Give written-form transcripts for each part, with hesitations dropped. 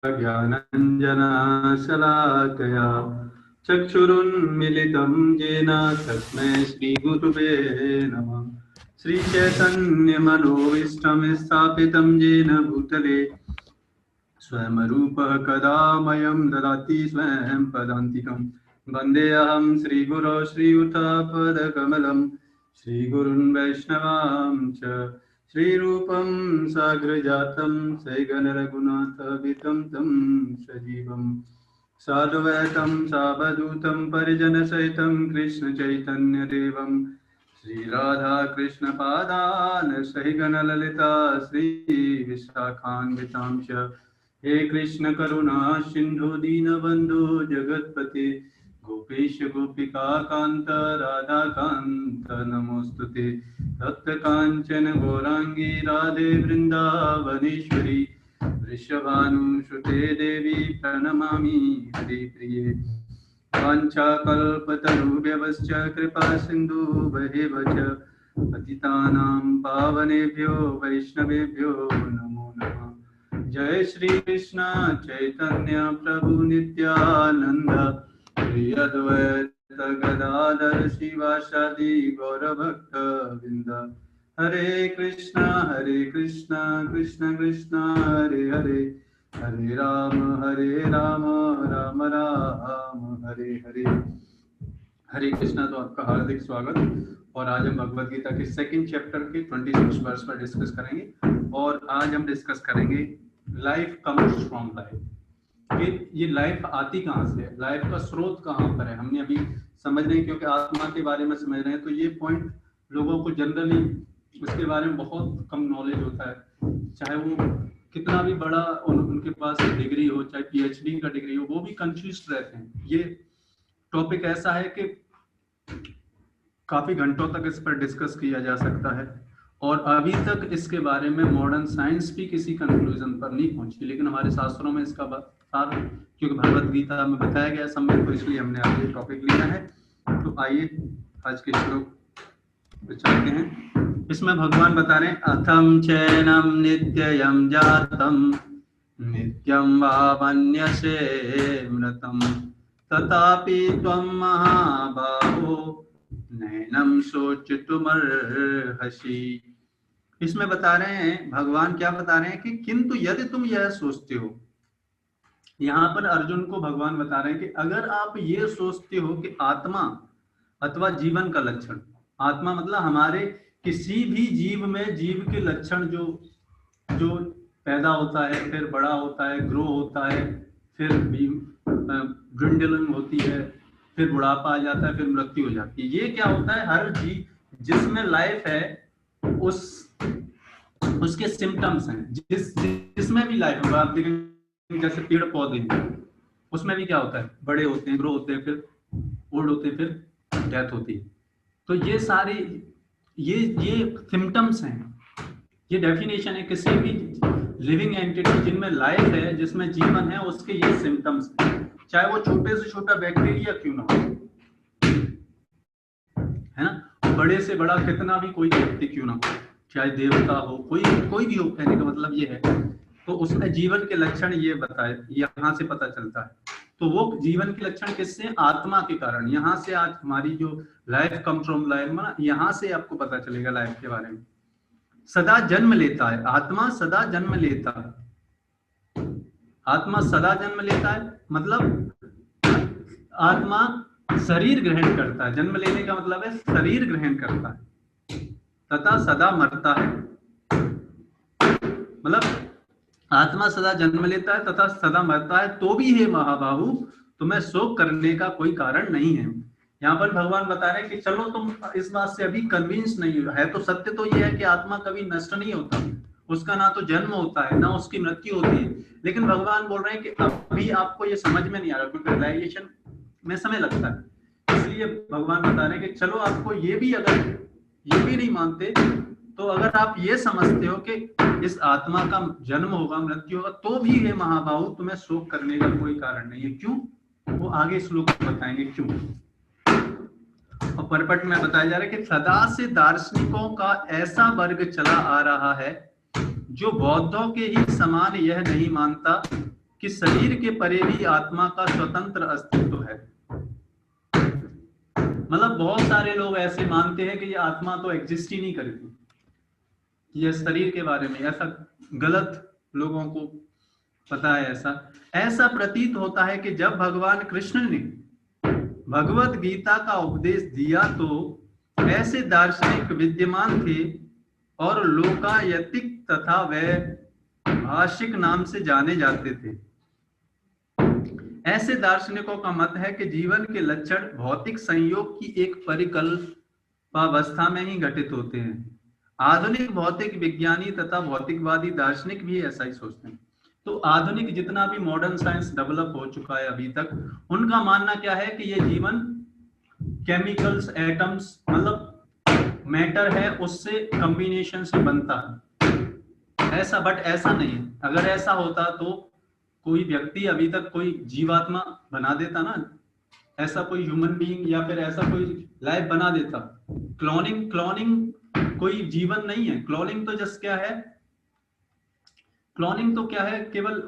ज्ञानाञ्जनशलाकया चक्षुरुन्मिलितं येन तस्मै श्रीगुरुवे नमः। श्रीचैतन्यमनोभीष्टं स्थापितं येन भूतले स्वयं रूपः कदा मह्यं ददाति स्वयं पदान्तिकं। वन्देऽहं श्रीगुरो श्रीयुतापदकमलं श्रीगुरुन् वैष्णवांश्च श्रीरूपं साग्रजातं सैगणरघुनाथवितं तं सजीवं साद्वैतं सावधूतं परिजनसहितं कृष्णचैतन्यदेवं श्रीराधाकृष्णपादान् सहिगणललिता श्रीविशाखान्वितांश्च। हे कृष्ण करुणा सिंधु दीनबंधु जगतपते गोपेश गोपिका कांत राधा कांत नमोस्तुते। तप्त कांचन गौरांगी राधे वृंदावनेश्वरी वृषभानुसुते देवी प्रणमामि हरिप्रिये। वाञ्छाकल्पतरुभ्यश्च कृपा सिन्धुभ्येव च पतितानां पावनेभ्यो वैष्णवेभ्यो नमो नमः। जय श्री कृष्ण चैतन्य प्रभु नित्यानंद श्री अद्वैत गदाधर शिवासादि गौरभक्त वृंद। हरे कृष्ण कृष्ण कृष्ण हरे हरे हरे राम राम राम हरे हरे। हरे कृष्णा। तो आपका हार्दिक स्वागत। और आज हम भगवद गीता के सेकंड चैप्टर के 26 वर्स पर डिस्कस करेंगे। और आज हम डिस्कस करेंगे लाइफ कम्स फ्रॉम लाइफ, कि ये लाइफ आती कहाँ से है, लाइफ का स्रोत कहाँ पर है। हमने अभी समझ रहे हैं, क्योंकि आत्मा के बारे में समझ रहे हैं, तो ये पॉइंट लोगों को जनरली उसके बारे में बहुत कम नॉलेज होता है। चाहे वो कितना भी बड़ा उनके पास डिग्री हो, चाहे पीएचडी का डिग्री हो, वो भी कंफ्यूज रहते हैं। ये टॉपिक ऐसा है कि काफी घंटों तक इस पर डिस्कस किया जा सकता है, और अभी तक इसके बारे में मॉडर्न साइंस भी किसी कंक्लूजन पर नहीं पहुंची। लेकिन हमारे शास्त्रों में इसका सार, क्योंकि भगवद गीता में बताया गया सम्यक, तो इसलिए हमने आज ये टॉपिक लिया है। तो आइए आज के श्लोक पे चलते हैं। इसमें भगवान बता रहे हैं, अथम चैनम नित्ययम जातम नित्यम वा मन्यसे मृतम तथापि त्वं महाबाहो नैनम शोचितुमर्हसि। इसमें बता रहे हैं, भगवान क्या बता रहे हैं कि किंतु यदि तुम यह सोचते हो, यहाँ पर अर्जुन को भगवान बता रहे हैं कि अगर आप ये सोचते हो कि आत्मा अथवा जीवन का लक्षण, आत्मा मतलब हमारे किसी भी जीव में जीव के लक्षण जो पैदा होता है, फिर बड़ा होता है, ग्रो होता है, फिर ड्रिंडलिंग होती है, फिर बुढ़ापा आ जाता है, फिर मृत्यु हो जाती है। ये क्या होता है, हर जीव जिसमें लाइफ है उसके सिम्टम्स हैं। जिसमें भी लाइफ होगा, आप देखेंगे जैसे पेड़ पौधे हैं, उसमें भी क्या होता है, बड़े होते हैं, ग्रो होते हैं, फिर ओल्ड होते हैं, फिर डेथ होती है। तो ये सारे ये सिम्टम्स हैं, ये डेफिनेशन है। किसी भी लिविंग एंटिटी जिनमें लाइफ है, जिसमें जीवन है, उसके ये सिम्टम्स हैं। चाहे वो छोटे से छोटा बैक्टीरिया क्यों ना हो, है ना, बड़े से बड़ा कितना भी कोई व्यक्ति क्यों ना हो, चाहे देवता हो, कोई भी हो, कहने का मतलब ये है। तो उसमें जीवन के लक्षण ये बताए, यहाँ से पता चलता है। तो वो जीवन के लक्षण किससे, आत्मा के कारण। यहाँ से आज हमारी जो लाइफ कम फ्रॉम लाइफ, यहाँ से आपको पता चलेगा लाइफ के बारे में। सदा जन्म लेता है, आत्मा सदा जन्म लेता है। आत्मा सदा जन्म लेता है मतलब आत्मा शरीर ग्रहण करता है। जन्म लेने का मतलब है शरीर ग्रहण करता है, तथा सदा मरता है। मतलब आत्मा सदा जन्म लेता है तथा सदा मरता है, तो भी हे महाबाहु तुम्हें शोक करने का कोई कारण नहीं है। यहाँ पर भगवान बता रहे हैं कि चलो तुम इस बात से अभी कन्विंस नहीं है, तो सत्य तो ये है कि आत्मा कभी नष्ट नहीं होता, उसका ना तो जन्म होता है ना उसकी मृत्यु होती है। लेकिन भगवान बोल रहे हैं कि अभी आपको ये समझ में नहीं आ रहा, क्योंकि रियलाइजेशन में समय लगता है। इसलिए भगवान बता रहे हैं कि चलो आपको ये भी, अगर ये भी नहीं मानते, तो अगर आप ये समझते हो कि इस आत्मा का जन्म होगा, मृत्यु होगा, तो भी ये महाबाहु तुम्हें शोक करने का कोई कारण नहीं है। क्यों, वो आगे श्लोक बताएंगे क्यों। और परपट में बताया जा रहा है कि सदा से दार्शनिकों का ऐसा वर्ग चला आ रहा है जो बौद्धों के ही समान यह नहीं मानता कि शरीर के परे भी आत्मा का स्वतंत्र अस्तित्व है। मतलब बहुत सारे लोग ऐसे मानते हैं कि ये आत्मा तो एग्जिस्ट ही नहीं करती, ये शरीर के बारे में ऐसा गलत लोगों को पता है। ऐसा प्रतीत होता है कि जब भगवान कृष्ण ने भगवत गीता का उपदेश दिया तो ऐसे दार्शनिक विद्यमान थे और लोकायतिक तथा वैभाषिक नाम से जाने जाते थे। ऐसे दार्शनिकों का मत है कि जीवन के लक्षण भौतिक संयोग की एक परिकल्पावस्था में ही घटित होते हैं। आधुनिक भौतिक विज्ञानी तथा भौतिकवादी दार्शनिक भी ऐसा ही सोचते हैं। तो आधुनिक जितना भी मॉडर्न साइंस डेवलप हो चुका है अभी तक, उनका मानना क्या है कि ये जीवन केमिकल्स, एटम्स, मतलब मैटर है, उससे कॉम्बिनेशन से बनता है ऐसा। बट ऐसा नहीं है। अगर ऐसा होता तो कोई व्यक्ति अभी तक कोई जीवात्मा बना देता ना, ऐसा कोई ह्यूमन बीइंग या फिर ऐसा कोई लाइफ बना देता। क्लोनिंग कोई जीवन नहीं है। क्लोनिंग तो जस्ट क्या है, क्लोनिंग तो क्या है, केवल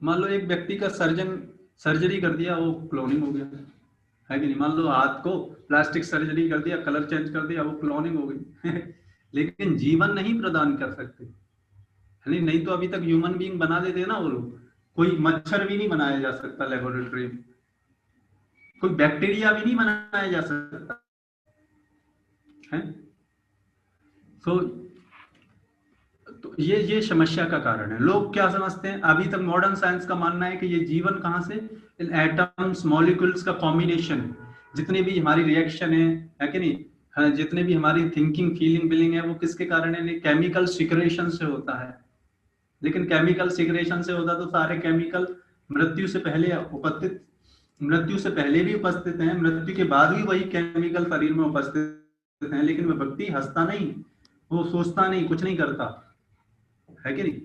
मान लो एक व्यक्ति का सर्जरी कर दिया, वो क्लोनिंग हो गया, है कि नहीं। मान लो हाथ को प्लास्टिक सर्जरी कर दिया, कलर चेंज कर दिया, वो क्लोनिंग हो गई लेकिन जीवन नहीं प्रदान कर सकते, नहीं तो अभी तक ह्यूमन बीइंग बना देते ना वो लोग। कोई मच्छर भी नहीं बनाया जा सकता लेबोरेटरी में, कोई बैक्टीरिया भी नहीं बनाया जा सकता है। तो ये समस्या का कारण है। लोग क्या समझते हैं, अभी तक मॉडर्न साइंस का मानना है कि ये जीवन कहाँ से, इन एटम्स मॉलिक्यूल्स का कॉम्बिनेशन, जितने भी हमारी रिएक्शन है कि नहीं, हाँ, जितने भी हमारी थिंकिंग, फीलिंग, बिलिंग है, वो किसके कारण है, केमिकल सिक्रेशन से होता है। लेकिन केमिकल सिक्रेशन से होता तो सारे केमिकल मृत्यु से पहले भी उपस्थित हैं, मृत्यु के बाद भी वही केमिकल शरीर में उपस्थित हैं, लेकिन वह व्यक्ति हंसता नहीं, वो सोचता नहीं, कुछ नहीं करता, है कि नहीं।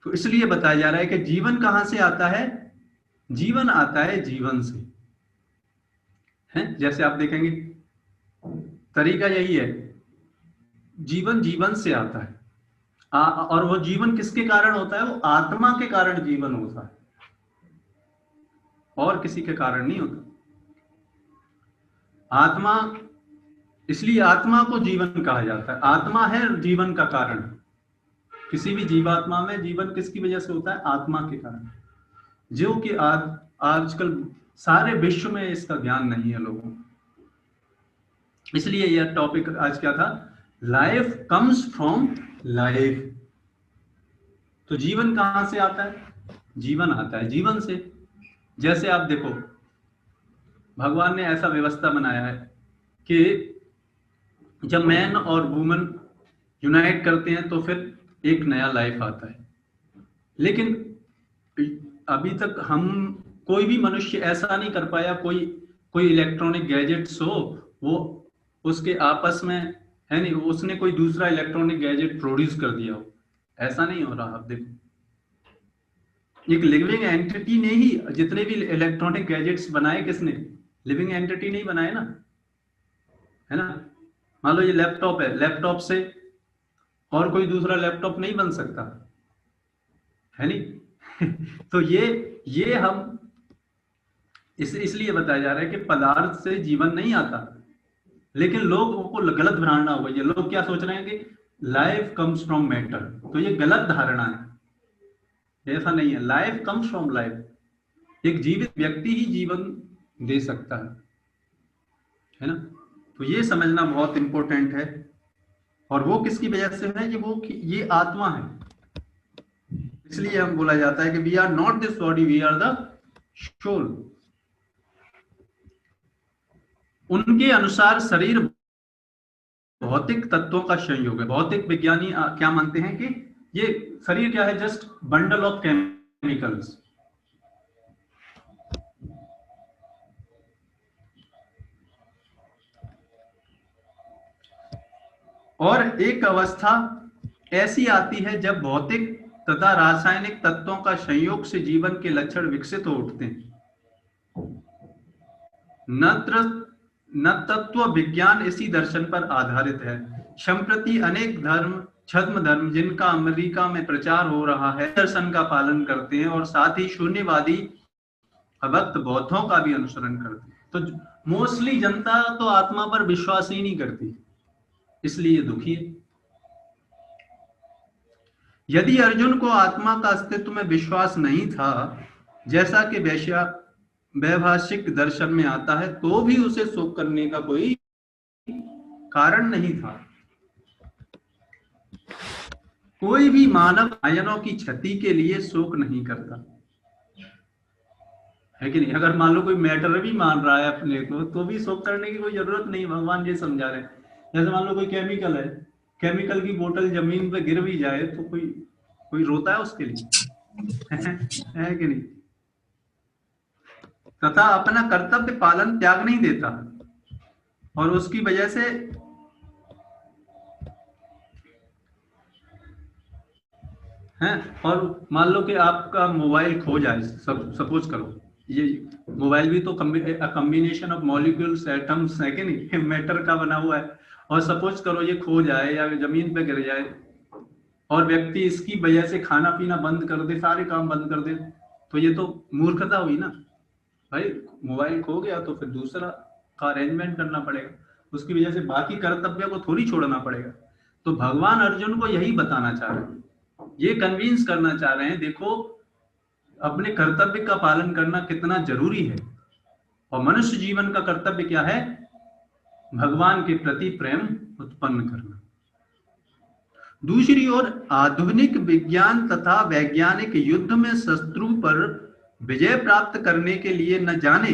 तो इसलिए बताया जा रहा है कि जीवन कहां से आता है, जीवन आता है जीवन से, है। जैसे आप देखेंगे तरीका यही है, जीवन जीवन से आता है। और वो जीवन किसके कारण होता है, वो आत्मा के कारण जीवन होता है, और किसी के कारण नहीं होता। आत्मा, इसलिए आत्मा को जीवन कहा जाता है। आत्मा है जीवन का कारण। किसी भी जीवात्मा में जीवन किसकी वजह से होता है, आत्मा के कारण। जो कि आजकल सारे विश्व में इसका ज्ञान नहीं है लोगों को। इसलिए यह टॉपिक आज क्या था, लाइफ कम्स फ्रॉम लाइफ। तो जीवन कहां से आता है, जीवन आता है जीवन से। जैसे आप देखो, भगवान ने ऐसा व्यवस्था बनाया है कि जब मैन और वुमन यूनाइट करते हैं तो फिर एक नया लाइफ आता है। लेकिन अभी तक हम कोई भी मनुष्य ऐसा नहीं कर पाया, कोई इलेक्ट्रॉनिक गैजेट्स हो, वो उसके आपस में, है नहीं, उसने कोई दूसरा इलेक्ट्रॉनिक गैजेट प्रोड्यूस कर दिया हो, ऐसा नहीं हो रहा। आप देखो, एक लिविंग एंटिटी ने ही जितने भी इलेक्ट्रॉनिक गैजेट्स बनाए, किसने, लिविंग एंटिटी नहीं बनाए ना, है ना। मान लो ये लैपटॉप है, लैपटॉप से और कोई दूसरा लैपटॉप नहीं बन सकता, है नहीं तो ये हम इसलिए बताया जा रहा है कि पदार्थ से जीवन नहीं आता। लेकिन लोगों को गलत धारणा हो गई है। लोग क्या सोच रहे हैं कि लाइफ कम्स फ्रॉम मैटर, तो ये गलत धारणा है। ऐसा नहीं है, लाइफ कम्स फ्रॉम लाइफ। एक जीवित व्यक्ति ही जीवन दे सकता है ना। तो ये समझना बहुत इंपॉर्टेंट है। और वो किसकी वजह से है, ये आत्मा है। इसलिए हम बोला जाता है कि we are not this body, we are the soul. उनके अनुसार शरीर भौतिक तत्वों का संयोग है। भौतिक विज्ञानी क्या मानते हैं कि ये शरीर क्या है, जस्ट बंडल ऑफ केमिकल्स। और एक अवस्था ऐसी आती है जब भौतिक तथा रासायनिक तत्वों का संयोग से जीवन के लक्षण विकसित हो उठते हैं। न तत्व विज्ञान इसी दर्शन पर आधारित है। संप्रति अनेक धर्म छद्म धर्म जिनका अमेरिका में प्रचार हो रहा है, दर्शन का पालन करते हैं और साथ ही शून्यवादी भक्त बौद्धों का भी अनुसरण करते हैं। तो मोस्टली जनता तो आत्मा पर विश्वास ही नहीं करती, इसलिए दुखी है। यदि अर्जुन को आत्मा का अस्तित्व में विश्वास नहीं था, जैसा कि वैभाषिक दर्शन में आता है, तो भी उसे शोक करने का कोई कारण नहीं था। कोई भी मानव आयनों की क्षति के लिए शोक नहीं करता है कि नहीं। अगर मान लो कोई मैटर भी मान रहा है अपने को, तो भी शोक करने की कोई जरूरत नहीं, भगवान ये समझा रहे हैं। जैसे मान लो कोई केमिकल है, केमिकल की बोतल जमीन पे गिर भी जाए तो कोई रोता है उसके लिए है कि नहीं। तथा अपना कर्तव्य पालन त्याग नहीं देता, और उसकी वजह से है। और मान लो कि आपका मोबाइल खो जाए, सपोज करो, ये मोबाइल भी तो कॉम्बिनेशन ऑफ मॉलिक्यूल्स एटम्स है कि नहीं, मैटर का बना हुआ है। और सपोज करो ये खो जाए या जमीन पे गिर जाए, और व्यक्ति इसकी वजह से खाना पीना बंद कर दे, सारे काम बंद कर दे, तो ये तो मूर्खता हुई ना भाई। मोबाइल खो गया तो फिर दूसरा का अरेंजमेंट करना पड़ेगा, उसकी वजह से बाकी कर्तव्य को थोड़ी छोड़ना पड़ेगा। तो भगवान अर्जुन को यही बताना चाह रहे हैं, ये कन्विंस करना चाह रहे हैं, देखो अपने कर्तव्य का पालन करना कितना जरूरी है। और मनुष्य जीवन का कर्तव्य क्या है? भगवान के प्रति प्रेम उत्पन्न करना। दूसरी ओर आधुनिक विज्ञान तथा वैज्ञानिक युद्ध में शत्रु पर विजय प्राप्त करने के लिए न जाने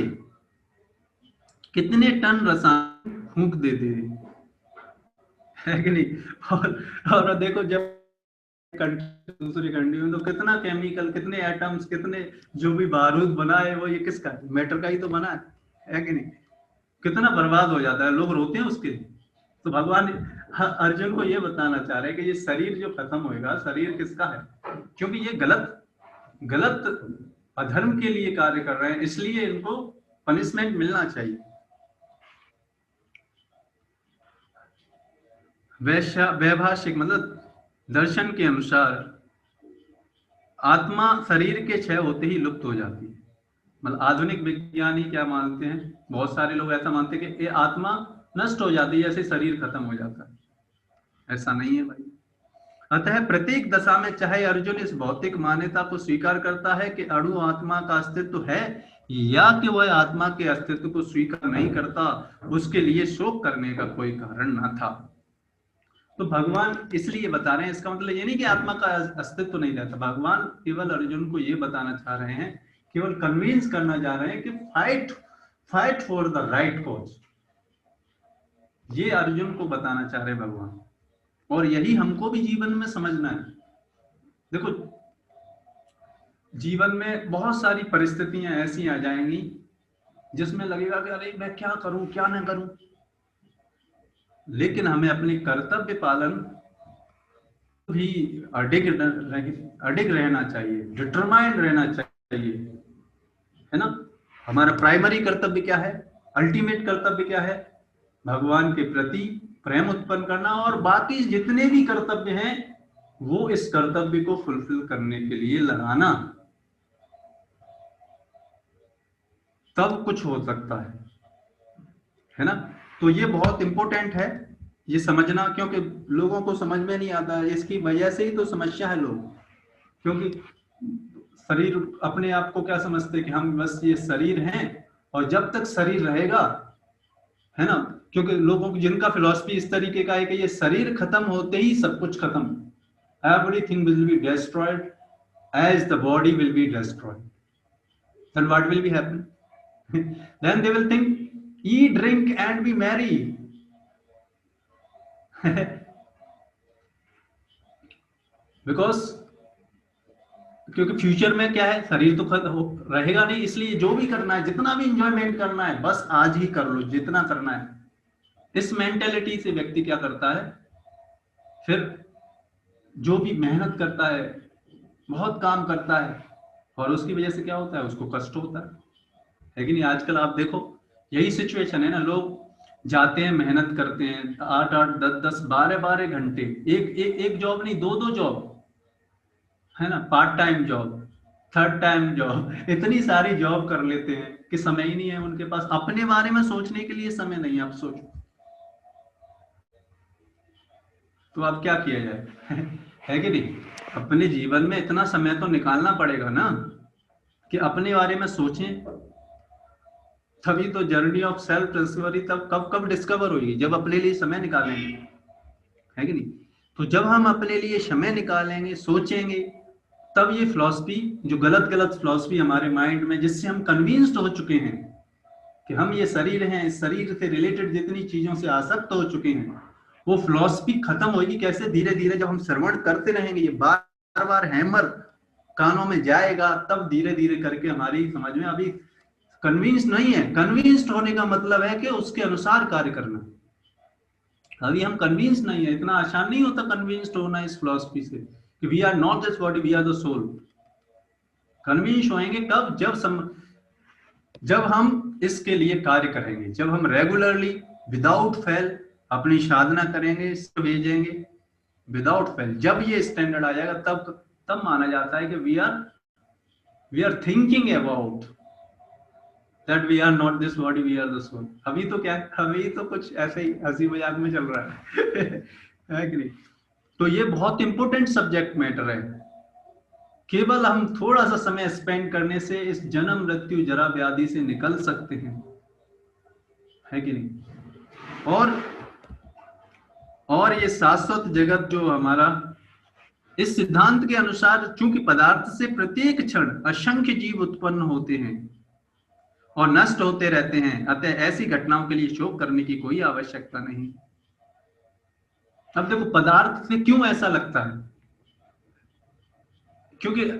कितने टन रसायन फूंक देते है कि नहीं। और देखो जब दूसरी कंट्री में तो कितना केमिकल, कितने एटम्स, कितने जो भी बारूद बना है वो ये किसका, मैटर का ही तो बना है कि नहीं। कितना बर्बाद हो जाता है, लोग रोते हैं उसके लिए। तो भगवान अर्जुन को ये बताना चाह रहे हैं कि ये शरीर जो खत्म होएगा, शरीर किसका है? क्योंकि ये गलत अधर्म के लिए कार्य कर रहे हैं, इसलिए इनको पनिशमेंट मिलना चाहिए। वैभाषिक मतलब दर्शन के अनुसार आत्मा शरीर के क्षय होते ही लुप्त हो जाती है। मतलब आधुनिक विज्ञानी क्या मानते हैं, बहुत सारे लोग ऐसा मानते हैं कि ये आत्मा नष्ट हो जाती है, जैसे शरीर खत्म हो जाता है। ऐसा नहीं है भाई। अतः प्रत्येक दशा में चाहे अर्जुन इस भौतिक मान्यता को स्वीकार करता है कि अणु आत्मा का अस्तित्व है, या कि वह आत्मा के अस्तित्व को स्वीकार नहीं करता, उसके लिए शोक करने का कोई कारण न था। तो भगवान इसलिए बता रहे हैं, इसका मतलब ये नहीं कि आत्मा का अस्तित्व नहीं रहता। भगवान केवल अर्जुन को ये बताना चाह रहे हैं, केवल कन्विंस करना चाह रहे हैं कि fight for the right cause. ये अर्जुन को बताना चाह रहे हैं भगवान, और यही हमको भी जीवन में समझना है। देखो जीवन में बहुत सारी परिस्थितियां ऐसी आ जाएंगी जिसमें लगेगा कि अरे मैं क्या करूं क्या ना करूं, लेकिन हमें अपने कर्तव्य पालन भी अडिग रहना चाहिए, डिटरमाइंड रहना चाहिए, है ना। हमारा प्राइमरी कर्तव्य क्या है, अल्टीमेट कर्तव्य क्या है? भगवान के प्रति प्रेम उत्पन्न करना, और बाकी जितने भी कर्तव्य हैं वो इस कर्तव्य को फुलफिल करने के लिए लगाना, तब कुछ हो सकता है ना। तो ये बहुत इंपॉर्टेंट है ये समझना, क्योंकि लोगों को समझ में नहीं आता। इसकी वजह से ही तो समस्या है लोग, क्योंकि शरीर अपने आप को क्या समझते हैं कि हम बस ये शरीर हैं, और जब तक शरीर रहेगा, है ना। क्योंकि लोगों की जिनका फिलॉसफी इस तरीके का है कि ये शरीर खत्म होते ही सब कुछ खत्म, everything will be destroyed as the body will be destroyed, then what will be happen? Then they will think eat, drink and be merry. Because क्योंकि फ्यूचर में क्या है, शरीर तो रहेगा नहीं, इसलिए जो भी करना है, जितना भी इंजॉयमेंट करना है, बस आज ही कर लो जितना करना है। इस मेंटेलिटी से व्यक्ति क्या करता है, फिर जो भी मेहनत करता है, बहुत काम करता है, और उसकी वजह से क्या होता है, उसको कष्ट होता है कि नहीं। आजकल आप देखो यही सिचुएशन है ना। लोग जाते हैं, मेहनत करते हैं, 8-8, 10-10, 12-12 घंटे, एक जॉब नहीं, दो जॉब, है ना, part time job, third time job, इतनी सारी जॉब कर लेते हैं कि समय ही नहीं है उनके पास, अपने बारे में सोचने के लिए समय नहीं है। आप सोचो, तो अब क्या किया जाए? है कि नहीं? अपने जीवन में इतना समय तो निकालना पड़ेगा ना कि अपने बारे में सोचें। तभी तो जर्नी ऑफ सेल्फ डिस्कवरी तब कब कब डिस्कवर होगी, जब अपने लिए समय निकालेंगे, है कि नहीं? तो जब हम अपने लिए समय निकालेंगे, सोचेंगे, तब ये फिलॉसफी, जो गलत गलत फिलॉसफी हमारे माइंड में, जिससे हम कन्विंस्ड हो चुके हैं कि हम ये शरीर हैं, इस शरीर से रिलेटेड जितनी चीजों से आसक्त हो चुके हैं, वो फिलॉसफी खत्म होगी कैसे? धीरे धीरे जब हम श्रवण करते रहेंगे, ये बार बार हैमर कानों में जाएगा, तब धीरे धीरे करके हमारी समझ में, अभी कन्विंस नहीं है। कन्विंस्ड होने का मतलब है कि उसके अनुसार कार्य करना। अभी हम कन्विंस नहीं है, इतना आसान नहीं होता कन्विंस्ड होना इस फिलॉसफी से कि we are not this body, we are the soul. Convince होएंगे कब? जब हम इसके लिए कार्य करेंगे, जब हम रेगुलरली विदाउट फेल अपनी साधना करेंगे, भेजेंगे विदाउट फेल, जब ये स्टैंडर्ड आ जाएगा, तब माना जाता है कि we are thinking about that we are not this body, we are the soul. अभी तो क्या, अभी तो कुछ ऐसे ही हंसी मजाक में चल रहा है है कि नहीं? तो ये बहुत इंपॉर्टेंट सब्जेक्ट मैटर है। केवल हम थोड़ा सा समय स्पेंड करने से इस जन्म मृत्यु जरा व्याधि से निकल सकते हैं, है कि नहीं? और ये शाश्वत जगत जो हमारा, इस सिद्धांत के अनुसार, चूंकि पदार्थ से प्रत्येक क्षण असंख्य जीव उत्पन्न होते हैं और नष्ट होते रहते हैं, अतः ऐसी घटनाओं के लिए शोक करने की कोई आवश्यकता नहीं। अब देखो, पदार्थ से क्यों ऐसा लगता है? क्योंकि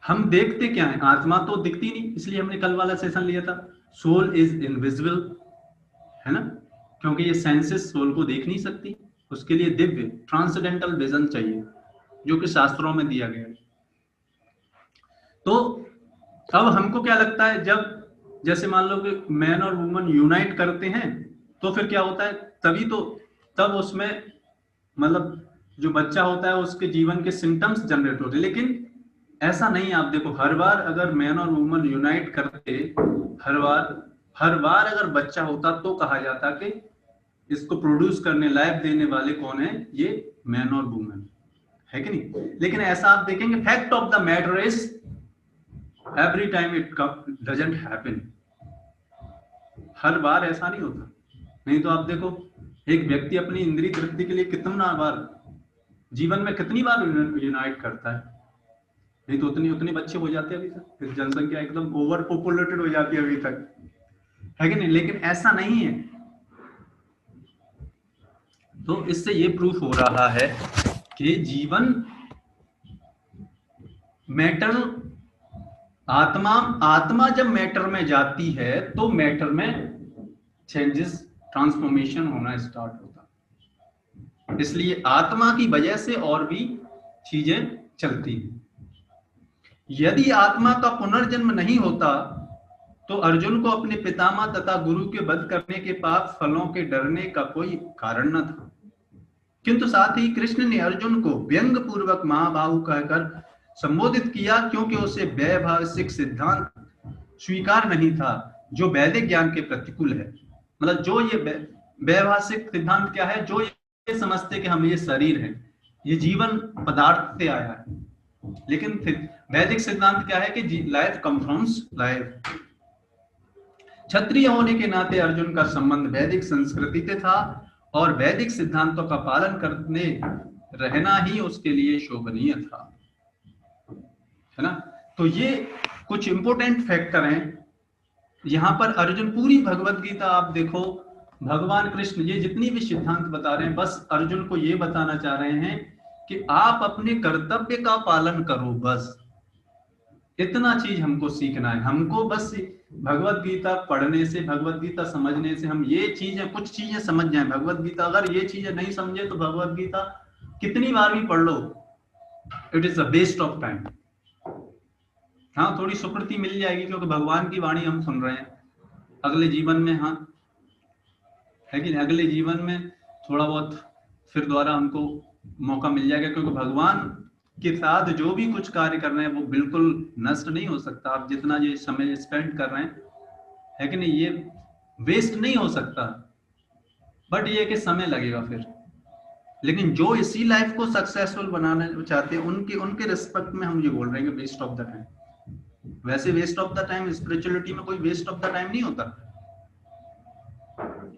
हम देखते क्या है? आत्मा तो दिखती नहीं, इसलिए हमने कल वाला सेशन लिया था, सोल इज इनविजिबल, है ना? क्योंकि ये सेंसेस सोल को देख नहीं सकती, उसके लिए दिव्य ट्रांसडेंटल विजन चाहिए, जो कि शास्त्रों में दिया गया है। तो अब हमको क्या लगता है, जब जैसे मान लो कि मैन और वुमन यूनाइट करते हैं, तो फिर क्या होता है? तब उसमें मतलब जो बच्चा होता है उसके जीवन के सिम्टम्स जनरेट होते हैं। लेकिन ऐसा नहीं है। आप देखो, हर बार अगर मैन और वुमन यूनाइट करते, हर बार अगर बच्चा होता, तो कहा जाता कि इसको प्रोड्यूस करने, लाइफ देने वाले कौन है? ये मैन और वुमन, है कि नहीं? लेकिन ऐसा आप देखेंगे, fact of the matter is every time it doesn't happen. हर बार ऐसा नहीं होता। नहीं तो आप देखो, एक व्यक्ति अपनी इंद्रिय तृप्ति के लिए कितना बार जीवन में, कितनी बार यूनाइट करता है? नहीं तो उतनी बच्चे हो जाते हैं अभी तक, फिर जनसंख्या एकदम ओवर पॉपुलेटेड हो जाती है अभी तक, है कि नहीं? लेकिन ऐसा नहीं है। तो इससे ये प्रूफ हो रहा है कि जीवन मैटर, आत्मा जब मैटर में जाती है तो मैटर में चेंजेस, ट्रांसफॉर्मेशन होना स्टार्ट होता है। इसलिए आत्मा की वजह से और भी चीजें चलती हैं। यदि आत्मा का पुनर्जन्म नहीं होता तो अर्जुन को अपने पितामह तथा गुरु के वध करने के पाप फलों के डरने का कोई कारण न था। किंतु साथ ही कृष्ण ने अर्जुन को व्यंग पूर्वक महाबाहु कहकर संबोधित किया, क्योंकि उसे वैभाषिक सिद्धांत स्वीकार नहीं था जो वैदिक ज्ञान के प्रतिकूल है। मतलब जो ये वैभाषिक सिद्धांत क्या है? जो ये समझते कि हम ये शरीर है, ये जीवन पदार्थ से आया है। लेकिन वैदिक सिद्धांत क्या है कि लाइफ कम फ्रॉम्स लाइफ। क्षत्रिय होने के नाते अर्जुन का संबंध वैदिक संस्कृति से था और वैदिक सिद्धांतों का पालन करने रहना ही उसके लिए शोभनीय था, है ना? तो ये कुछ इंपॉर्टेंट फैक्टर हैं। यहां पर अर्जुन, पूरी भगवत गीता आप देखो, भगवान कृष्ण ये जितनी भी सिद्धांत बता रहे हैं, बस अर्जुन को ये बताना चाह रहे हैं कि आप अपने कर्तव्य का पालन करो, बस इतना चीज हमको सीखना है। हमको बस भगवत गीता पढ़ने से, भगवत गीता समझने से हम ये चीजें, कुछ चीजें समझ जाए भगवत गीता। अगर ये चीजें नहीं समझे तो भगवत गीता कितनी बार भी पढ़ लो, it is a waste of time. हाँ, थोड़ी सुकृति मिल जाएगी क्योंकि भगवान की वाणी हम सुन रहे हैं, अगले जीवन में हाँ है कि नहीं? अगले जीवन में थोड़ा बहुत फिर दोबारा हमको मौका मिल जाएगा, क्योंकि भगवान के साथ जो भी कुछ कार्य कर रहे हैं वो बिल्कुल नष्ट नहीं हो सकता। आप जितना ये समय स्पेंड कर रहे हैं, है कि नहीं, ये वेस्ट नहीं हो सकता, बट ये कि समय लगेगा फिर। लेकिन जो इसी लाइफ को सक्सेसफुल बनाना चाहते हैं, उनके उनके रिस्पेक्ट में हम ये बोल रहे हैं कि वेस्ट ऑफ द टाइम। वैसे waste of the time spirituality में कोई वेस्ट ऑफ द टाइम नहीं होता।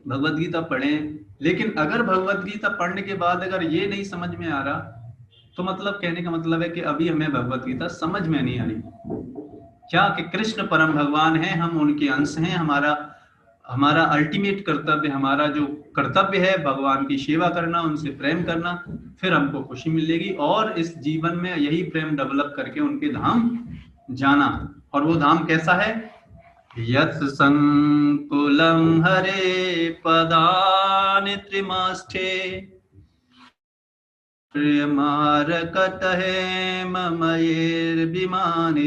भगवत गीता पढ़ें, लेकिन अगर भगवत गीता पढ़ने के बाद अगर ये नहीं समझ में आ रहा, तो मतलब कहने का मतलब है कि अभी हमें भगवत गीता समझ में नहीं आई। क्या कि कृष्ण परम भगवान है, हम उनके अंश हैं, हमारा अल्टीमेट कर्तव्य, हमारा जो कर्तव्य है भगवान की सेवा करना, उनसे प्रेम करना, फिर हमको खुशी मिलेगी। और इस जीवन में यही प्रेम डेवलप करके उनके धाम जाना। और वो धाम कैसा है? यत् संकुलं हरे पदानि त्रिमास्ते प्रियमारकतहे ममयेर्विमाने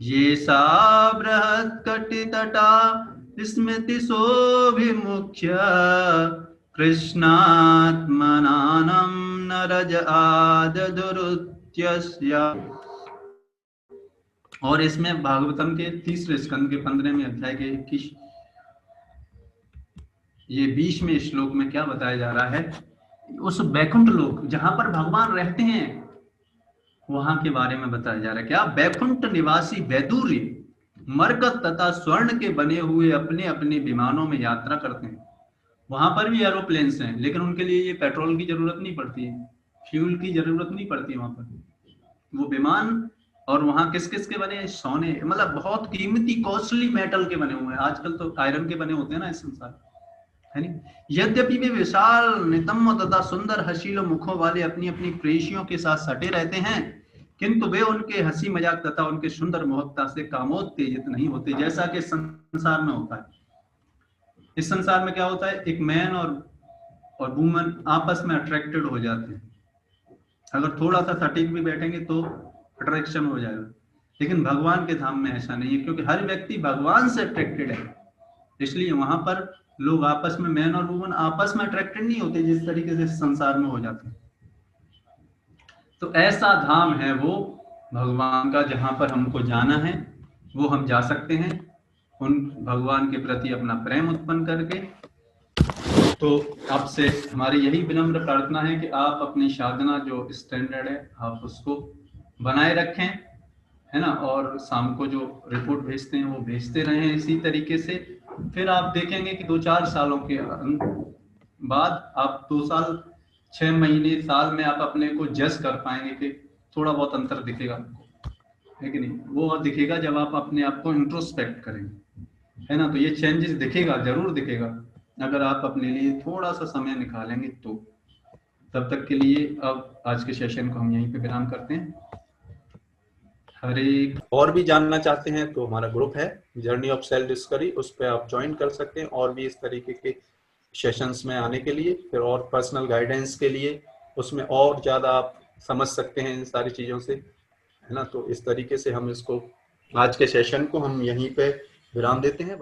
ये सा बृहत्कटितटा स्मृतिसोऽभिमुख्य कृष्णात्मनानं नरज आददुरुत्यस्य। और इसमें भागवतम के 3 स्कंद के 15वें अध्याय के 20वें श्लोक में क्या बताया जा रहा है? उस बैकुंठ लोक जहां पर भगवान रहते हैं, वहां के बारे में बताया जा रहा है। क्या? बैकुंठ निवासी वैदुर्य मरकत तथा स्वर्ण के बने हुए अपने अपने विमानों में यात्रा करते हैं। वहां पर भी एरोप्लेन्स हैं, लेकिन उनके लिए ये पेट्रोल की जरूरत नहीं पड़ती है, फ्यूल की जरूरत नहीं पड़ती है वहां पर। वो विमान, और वहां किस किस के बने? सोने, मतलब बहुत कीमती कॉस्टली मेटल के बने हुए हैं। आजकल तो आयरन के बने होते हैं ना इस संसार, है नहीं? यद्यपि वे विशाल नितम्ब तथा सुंदर हसीलो मुखों वाले अपनी अपनी प्रेयसियों के साथ सटे रहते हैं, किंतु वे उनके हंसी मजाक तथा उनके सुंदर मोहकता से कामोत्तेजित नहीं होते, जैसा कि संसार में होता है। इस संसार में क्या होता है? एक मैन और वुमन आपस में अट्रैक्टेड हो जाते हैं। अगर थोड़ा सा सटीक भी बैठेंगे तो अट्रैक्शन हो जाएगा। लेकिन भगवान के धाम में ऐसा नहीं है, क्योंकि हर व्यक्ति भगवान से अट्रैक्टेड है। इसलिए वहां पर लोग आपस में, मैन और वुमन आपस में अट्रैक्टेड नहीं होते जिस तरीके से संसार में हो जाते हैं। तो ऐसा धाम है वो भगवान का, जहां पर हमको जाना है, वो हम जा सकते हैं उन भगवान के प्रति अपना प्रेम उत्पन्न करके। तो आपसे हमारी यही विनम्र प्रार्थना है कि आप अपनी साधना जो स्टैंडर्ड है आप उसको बनाए रखें, है ना। और शाम को जो रिपोर्ट भेजते हैं वो भेजते रहें इसी तरीके से। फिर आप देखेंगे कि 2-4 सालों के बाद, आप 2 साल 6 महीने साल में आप अपने को जज कर पाएंगे कि थोड़ा बहुत अंतर दिखेगा आपको, है कि नहीं? वो दिखेगा जब आप अपने आप को इंट्रोस्पेक्ट करेंगे, है ना। तो ये चेंजेस दिखेगा, जरूर दिखेगा, अगर आप अपने लिए थोड़ा सा समय निकालेंगे तो। तब तक के लिए अब आज के सेशन को हम यहीं पे विराम करते हैं। हरे। और भी जानना चाहते हैं तो हमारा ग्रुप है जर्नी ऑफ सेल्फ डिस्कवरी, उस पर आप ज्वाइन कर सकते हैं और भी इस तरीके के सेशंस में आने के लिए, फिर और पर्सनल गाइडेंस के लिए, उसमें और ज़्यादा आप समझ सकते हैं इन सारी चीज़ों से, है ना। तो इस तरीके से हम इसको, आज के सेशन को हम यहीं पे विराम देते हैं।